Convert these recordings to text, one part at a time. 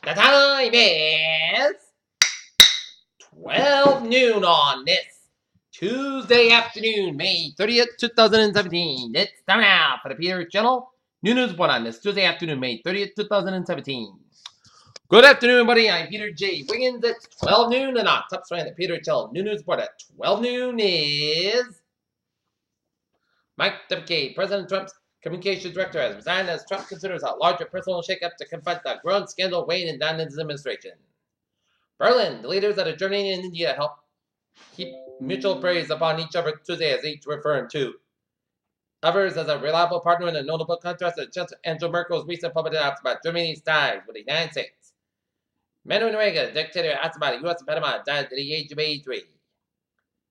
The time is 12 noon on this Tuesday afternoon, May 30th, 2017. It's time now for the Peter Channel New News Report on this Tuesday afternoon, May 30th, 2017. Good afternoon, buddy. I'm Peter J. Wiggins. It's 12 noon, and our top story on the Peter Channel New News Report at 12 noon is Mike WK, President Trump's communications director, has resigned as Trump considers a larger personal shakeup to confront the growing scandal weighing down his administration. Berlin, the leaders of Germany and India help heap mutual praise upon each other Tuesday as each referring to others as a reliable partner in a notable contrast to Chancellor Angela Merkel's recent public announcement about Germany's ties with the United States. Manuel Noriega, the dictator, asked about a U.S. impediment, died at the age of 83.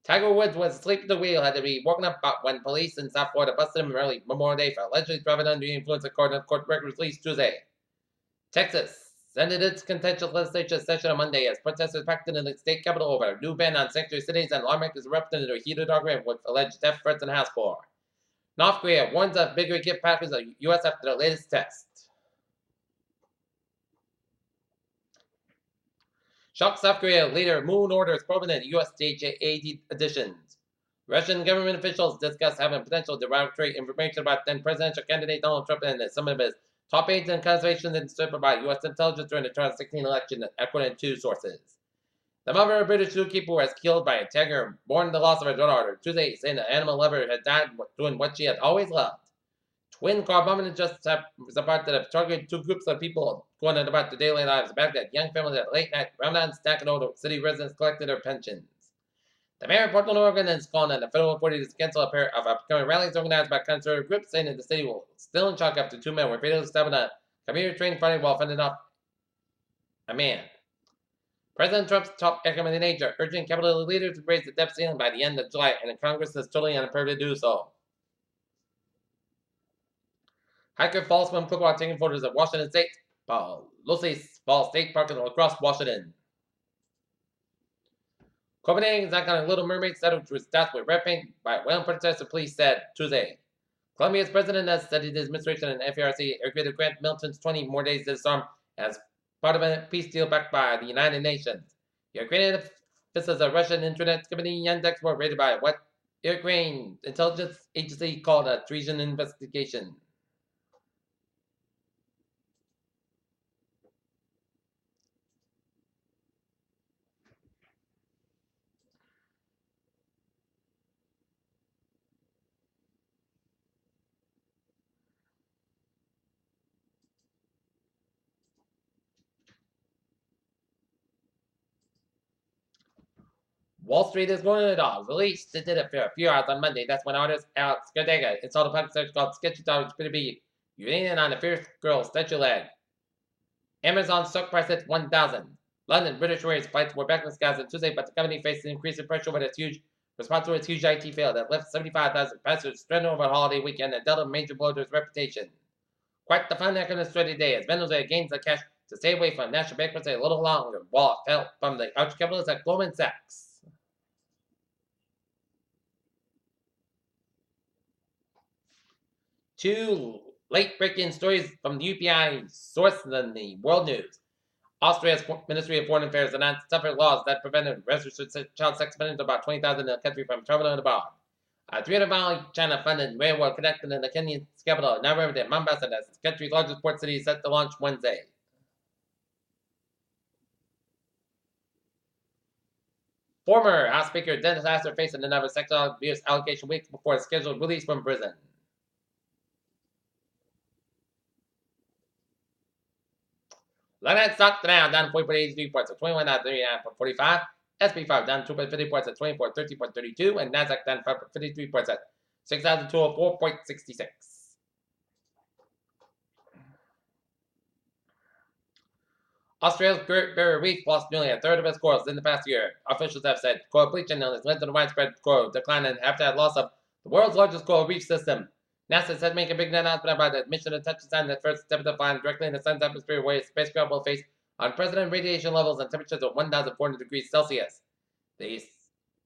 Tiger Woods was asleep at the wheel, had to be woken up when police in South Florida busted him early Memorial Day for allegedly driving under the influence, according to court records released Tuesday. Texas ended its contentious legislature session on Monday as protesters packed into the state capitol over a new ban on sanctuary cities, and lawmakers erupted into a heated argument with alleged death threats on the House floor. North Korea warns of bigger gift package of the U.S. after the latest test. Shocked South Korea leader Moon orders permanent U.S. state aid additions. Russian government officials discuss having potential derogatory information about then presidential candidate Donald Trump and some of his top aides and conservation intercepted by U.S. intelligence during the 2016 election, according to two sources. The mother of a British zookeeper was killed by a tiger, mourned the loss of her daughter Tuesday, saying the animal lover had died doing what she had always loved. Twin car bombing just was about that have targeted two groups of people going about their daily lives. Baghdad, young families at late night Ramadan stacking over city residents collected their pensions. The mayor of Portland, Oregon is calling on the federal authorities to cancel a pair of upcoming rallies organized by conservative groups, saying that the city will still in shock after two men were fatally stabbed on a commuter train Friday while fending off a man. President Trump's top economic aides are urging Capitol leaders to raise the debt ceiling by the end of July, and the Congress is totally unprepared to do so. Hiker falls from Cook while taking photos of Washington State, Lucy Falls State Park across Washington. Copenhagen's iconic Little Mermaid statue was daubed with red paint by a whaling protester, police said Tuesday. Colombia's president has said his administration and FARC agreed to grant militants 20 more days to disarm as part of a peace deal backed by the United Nations. Ukrainian officials of Russian internet company Yandex were raided by what Ukraine intelligence agency called a treason investigation. Wall Street is going to the dog. Released it did it for a few hours on Monday. That's when artist Alex Godega installed a public search called Sketchy Dog, which could be urinating on a fierce girl statue leg. Amazon stock price hit 1,000. London British Airways flights were back in the skies on Tuesday, but the company faced an increase in pressure with its huge response to its huge IT fail that left 75,000 passengers stranded over the holiday weekend and dealt a major blow to its reputation. Quite the fun administrative day as Venezuela gains the cash to stay away from national bankruptcy a little longer, while it fell from the arch capitalists at Goldman Sachs. Two late-breaking stories from the UPI source in the world news. Austria's Ministry of Foreign Affairs announced tougher laws that prevented registered child sex offenders, about 20,000 in the country, from traveling abroad. A 300-mile China-funded railroad connected in the Kenyan capital, Nairobi to Mombasa, the country's largest port city, is set to launch Wednesday. Former House Speaker Dennis Astor facing another sexual abuse allegation weeks before his scheduled release from prison. London stock down 40.83 points at 21.39.45. SP5 down 2.50 points at 24.30.32, and Nasdaq down 5.53 points at 6,204.66. Australia's Great Barrier Reef lost nearly a third of its corals in the past year. Officials have said coral bleaching has led to the widespread coral decline and habitat loss of the world's largest coral reef system. NASA said make a big announcement about the mission to touch the sun, the first step of the flying directly in the sun's atmosphere, where its spacecraft will face unprecedented radiation levels and temperatures of 1,400 degrees Celsius. The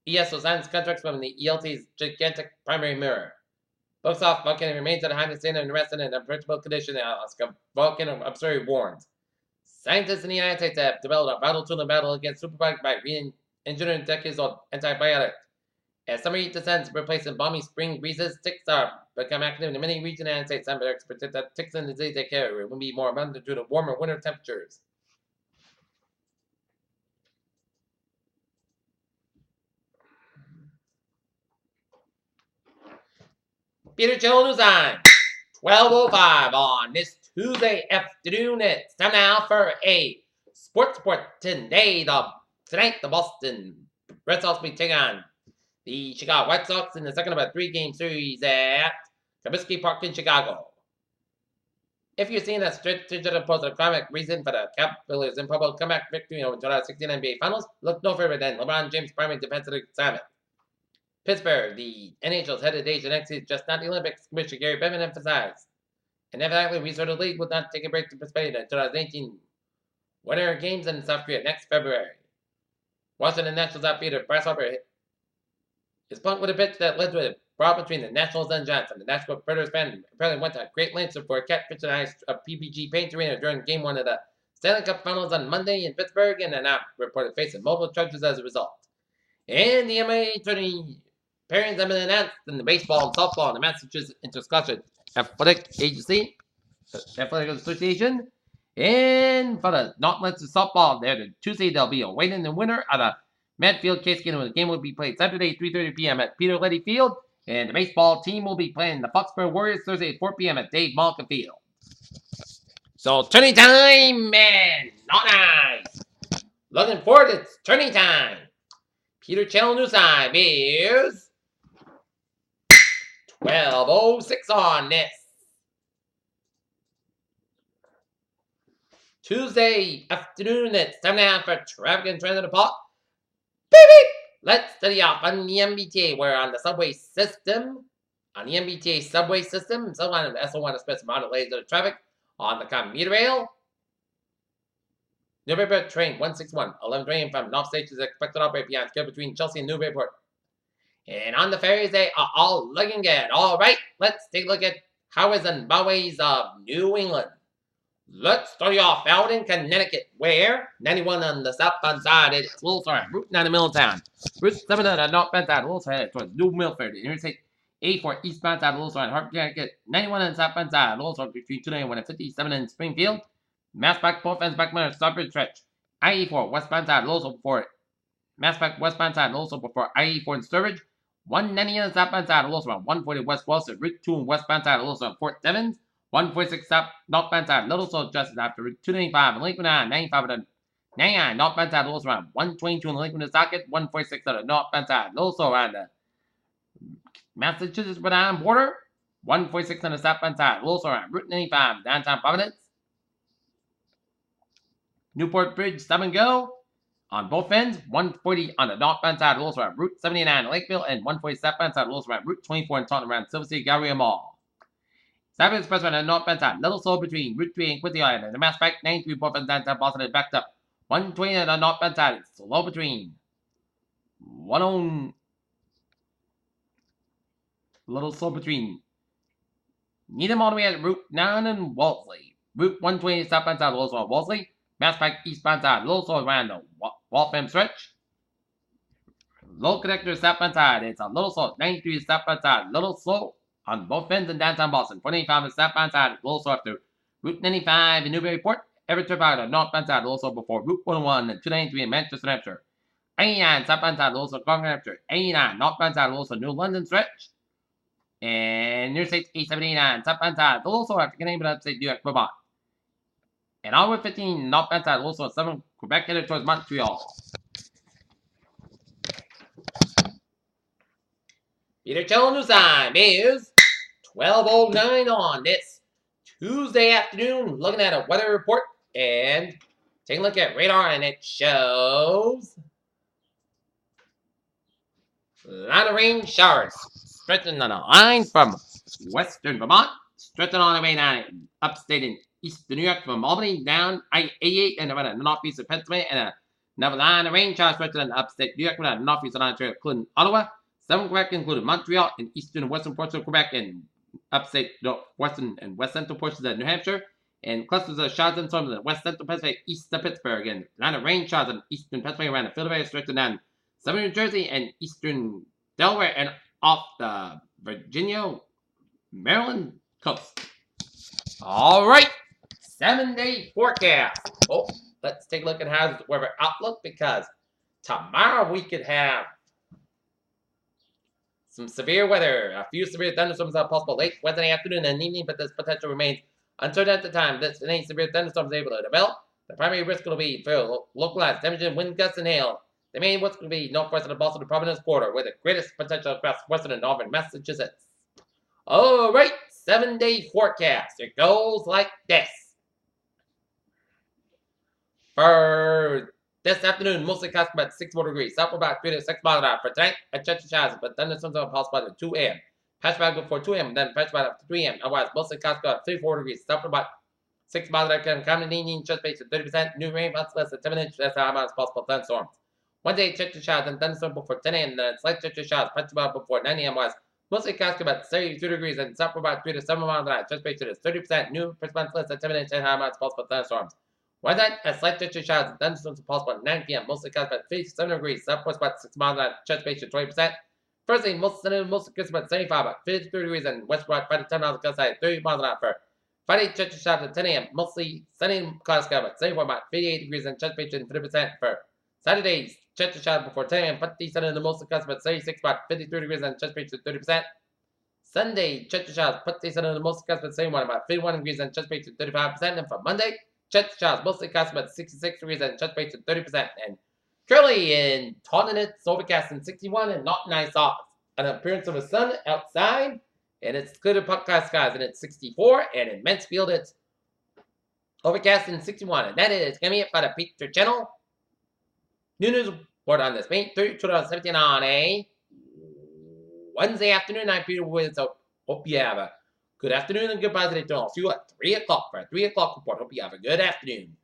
ESO signs contracts from the ELT's gigantic primary mirror. Looks off volcano remains at a high standard and resting in an unpredictable condition in Alaska. Volcano observatory warns. Scientists in the United States have developed a vital tool in battle against superbugs by re-engineering decades-old antibiotics. As summer heat descends, replacing balmy spring breezes, ticks are become active in many regions of the United States. Some experts predict that ticks and disease they carry will be more abundant due to warmer winter temperatures. Peter Chill News Time, 12:05 on this Tuesday afternoon. It's time now for a sports report today. Tonight, the Boston Red Sox will be taking on the Chicago White Sox in the second of a three-game series at Comiskey Park in Chicago. If you're seeing a digital positive comic reason for the Capitals in public comeback victory over the 2016 NBA Finals, look no further than LeBron James' primary defensive assignment. Pittsburgh, the NHL's head of the Asian next season, just not the Olympics, Commissioner Gary Bettman emphasized. And evidently, we sort of league would not take a break to participate in the 2018 Winter Games in South Korea next February. Washington Nationals outfielder Bryce Harper is punked with a pitch that led to a brawl between the Nationals and Johnson. The Nashville Predators fan apparently went to great lengths for a catfish and ice of PPG Paint Arena during Game 1 of the Stanley Cup Finals on Monday in Pittsburgh, and are now reported facing multiple charges as a result. And the MMA tourney pairings have been announced in the baseball and softball in the Massachusetts Interscholastic Athletic Association. And for the Northwestern softball, Tuesday they'll be awaiting the winner of the Medfield Case game. The game will be played Saturday 3:30 p.m. at Peter Letty Field, and the baseball team will be playing the Foxborough Warriors Thursday at 4 p.m. at Dave Malkin Field. So turning time, man, not nice. Looking forward, it's turning time. Peter Channel News Time is 12:06 on this Tuesday afternoon. It's time now for traffic and trends in the pot. Beep, beep. Let's study off on the MBTA. We're on the subway system. On the MBTA subway system, someone SO1 expects moderate delays of traffic on the commuter rail. Newburyport train 161, 11 train from North Station is expected to operate beyond schedule between Chelsea and Newburyport. And on the ferries, they are all looking good. All right, let's take a look at highways and byways of New England. Let's start you off out in Connecticut, where 91 on the southbound side, it's Little Sorry, Route 9 to Middletown. Route 7 on the northbound side, Little Sorry, towards New Milford. Interstate 84 eastbound side, Little Sorry, Hartford, Connecticut. 91 on the southbound side, Little Sorry, between 291 and 57 in Springfield. Mass back, both ends back, minor, Stockbridge stretch. I-84 westbound side, Little before it. Mass back, westbound side, Little before I-84 in Sturbridge. 190 on the southbound side, Little 140 west Wellston. Route 2 on westbound side, Little Fort Devens. 146 south northbound side, Little Soul Justice after Route 295 and Lincoln 95 on the 99 northbound side, Little around 122 in the Lincoln Socket, 146 on the northbound side, Little Soul around the Massachusetts Rhode Island border, 146 on the southbound side, Little Soul around Route 95 downtown Providence. Newport Bridge stop and go on both ends, 140 on the northbound side, Little Soul around Route 79 in Lakeville, and 140 southbound side, Little Soul around Route 24 in Taunton around Silver City Galleria Mall. Southern Express on the northbound side, Little Soul between Route 3 and Quincy Island. And the Mass back 93 both ends downtown Boston is backed up. 120 on the northbound side, it's slow between 101. Little Soul between Needham all the way at Route 9 and Wolseley. Route 120 southbound side, Little Soul Wolseley. Mass back eastbound side, Little Soul around the Waltham stretch. Low connector southbound side, it's a Little Soul 93 southbound side, Little Soul on both ends in downtown Boston. 495 on the southbound side, Little Soul after Route 95 in Newburyport. Every trip out on the northbound side, Little Soul before Route 101 and 293 in Manchester, New Hampshire. 89 southbound side, Little Soul, Concord, New Hampshire. 89 northbound side, Little Soul, New London stretch. And Interstate 879 southbound side, Little Soul after Canadian upstate New York, Vermont. And on Route 15 northbound side, Little Soul, 7 Quebec headed towards Montreal. Peter Channel News Time is 12:09 on this Tuesday afternoon. Looking at a weather report and taking a look at radar, and it shows a lot of rain showers stretching on a line from western Vermont, stretching on the way down upstate in eastern New York from Albany down I-88 and around the northeast of Pennsylvania, and another line of rain showers stretching on upstate New York from the northeast of Ontario, including Ottawa. 7 Quebec, including Montreal, and eastern and western portions of Quebec, and upstate western and west central portions of New Hampshire, And clusters of showers and storms in the west central Pennsylvania, east of Pittsburgh, and Atlanta rain showers in eastern Pennsylvania around the Philadelphia stretching down southern New Jersey and eastern Delaware and off the Virginia, Maryland coast. All right, 7-day forecast. Oh, let's take a look at how's the weather outlook because tomorrow we could have some severe weather. A few severe thunderstorms are possible late Wednesday afternoon and evening, but this potential remains uncertain at the time that any severe thunderstorms are able to develop. The primary risk will be for localized damage in wind gusts and hail. The main risk will be northwest of the Boston to Providence border, with the greatest potential across western and northern Massachusetts. All right, 7-day forecast. It goes like this. For this afternoon, mostly cloudy about 64 degrees. South about 3 to 6 miles an hour. For tonight, a chance of showers, but thunderstorms are possible at 2 a.m. Patch back before 2 a.m., then patch back after 3 a.m. Otherwise, mostly cloudy about 34 degrees. South about 6 miles an hour. Common evening, chance base at 30%. New rain, less than 7 inches. That's how much possible thunderstorms. Wednesday, chance of showers and thunderstorms before 10 a.m. Then slight chance of showers. Patch back before 9 a.m. Wise. Mostly cloudy about 32 degrees and south about 3 to 7 miles an hour. Chance base is 30%. New percent less than 7 inches. That's how much possible thunderstorms. Wednesday, a slight chance of showers and thunderstorms are possible at 9 p.m. Mostly cloudy about 57 degrees. Southwest about 6 miles an hour. Chance base is 20%. Thursday, mostly cloudy about 75, about 53 degrees, and west about 5 to 10 miles of at 30 miles an hour. For Friday, chance of showers at 10 a.m. Mostly sunny cloudy about 74, about 58 degrees, and chance base is 30%. For Saturday, chance of showers before 10 a.m. 50 sun and mostly cloudy about 36, about 53 degrees, and chance base is 30%. Sunday, chance of showers 50 sun and mostly cloudy about 71, about 51 degrees, and chance base is 35%. And for Monday, chance of showers mostly cloudy about 66 degrees, and chance base is 30%. And currently in Taunton, it's overcast and 61 and not nice off. An appearance of the sun outside, and it's clear to podcast skies, and it's 64. And in Mansfield, it's overcast and 61. And that is going to be it for the Picture Channel. New news report on this May 3rd, 2017 on a Wednesday afternoon. I'm Peter Wiggins. So hope you have a good afternoon and good positive day. I'll see you at 3 o'clock for a 3 o'clock report. Hope you have a good afternoon.